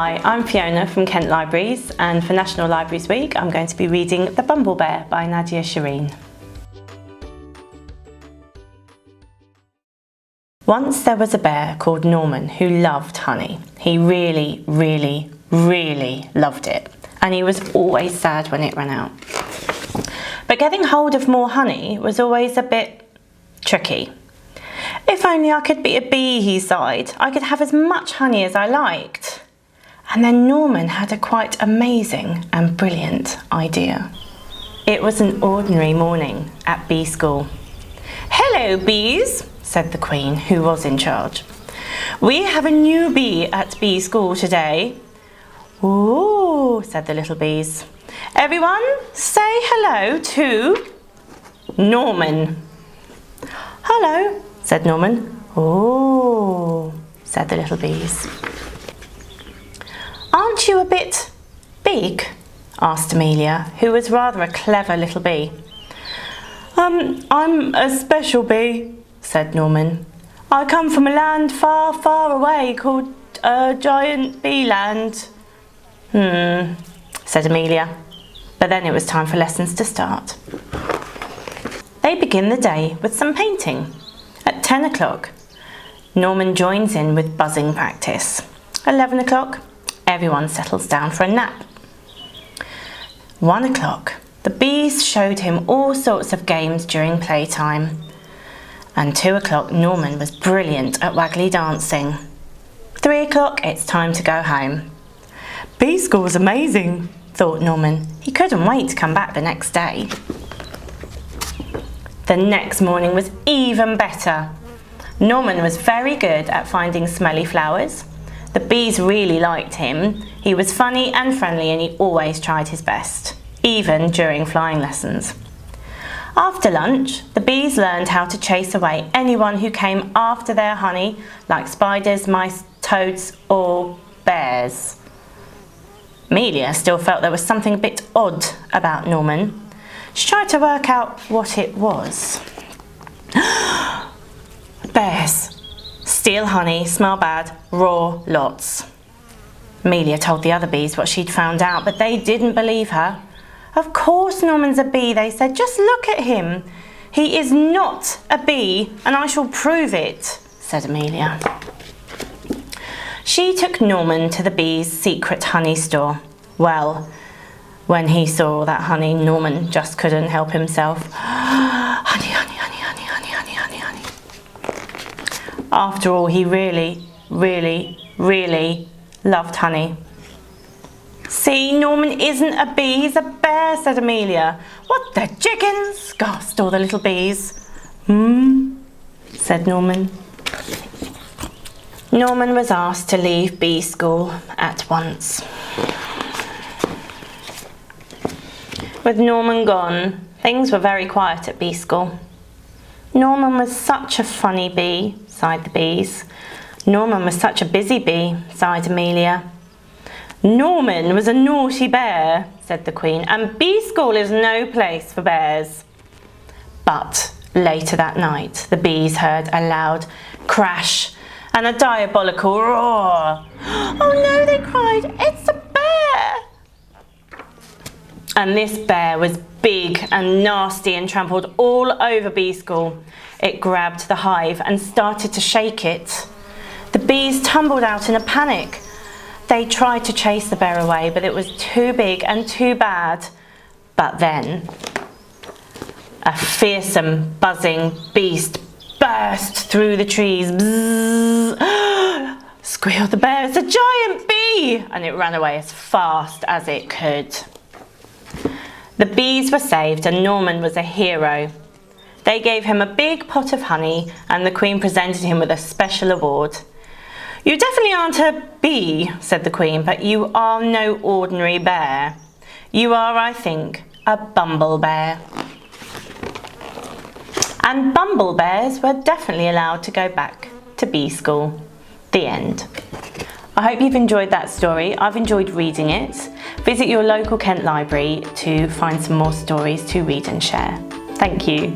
Hi, I'm Fiona from Kent Libraries, and for National Libraries Week I'm going to be reading The Bumblebear by Nadia Shireen. Once there was a bear called Norman who loved honey. He really, really, really loved it, and he was always sad when it ran out. But getting hold of more honey was always a bit tricky. If only I could be a bee, he sighed. I could have as much honey as I liked. And then Norman had a quite amazing and brilliant idea. It was an ordinary morning at bee school. "Hello, bees," said the queen, who was in charge. "We have a new bee at bee school today." "Ooh," said the little bees. "Everyone say hello to Norman." "Hello," said Norman. "Ooh," said the little bees. "Aren't you a bit big?" asked Amelia, who was rather a clever little bee. I'm a special bee," said Norman. "I come from a land far, far away called Giant Bee Land." Said Amelia. But then it was time for lessons to start. They begin the day with some painting. At 10 o'clock, Norman joins in with buzzing practice. 11 o'clock, everyone settles down for a nap. 1 o'clock, the bees showed him all sorts of games during playtime. And 2 o'clock, Norman was brilliant at waggly dancing. 3 o'clock, it's time to go home. "Bee school's amazing," thought Norman. He couldn't wait to come back the next day. The next morning was even better. Norman was very good at finding smelly flowers. The bees really liked him. He was funny and friendly, and he always tried his best, even during flying lessons. After lunch, the bees learned how to chase away anyone who came after their honey, like spiders, mice, toads, or bears. Amelia still felt there was something a bit odd about Norman. She tried to work out what it was. Bears. Steal honey, smell bad, raw lots. Amelia told the other bees what she'd found out, but they didn't believe her. "Of course Norman's a bee," they said. "Just look at him. He is not a bee, and I shall prove it," said Amelia. She took Norman to the bees' secret honey store. Well, when he saw that honey, Norman just couldn't help himself. Honey, honey, honey, honey, honey, honey, honey, honey. After all, he really, really, really loved honey. "See, Norman isn't a bee, he's a bear," said Amelia. "What the chickens?" gasped all the little bees. Said Norman. Norman was asked to leave bee school at once. With Norman gone, things were very quiet at bee school. "Norman was such a funny bee," sighed the bees. "Norman was such a busy bee," sighed Amelia. "Norman was a naughty bear," said the queen, "and bee school is no place for bears." But later that night, the bees heard a loud crash and a diabolical roar. "Oh no," they cried, "it's a bear!" And this bear was big and nasty and trampled all over bee school. It grabbed the hive and started to shake it. The bees tumbled out in a panic. They tried to chase the bear away, but it was too big and too bad. But then, a fearsome, buzzing beast burst through the trees. Bzzz! Squealed the bear, "It's a giant bee!" And it ran away as fast as it could. The bees were saved, and Norman was a hero. They gave him a big pot of honey, and the queen presented him with a special award. "You definitely aren't a bee," said the queen, "but you are no ordinary bear. You are, I think, a bumblebear." And bumblebears were definitely allowed to go back to bee school. The end. I hope you've enjoyed that story. I've enjoyed reading it. Visit your local Kent library to find some more stories to read and share. Thank you.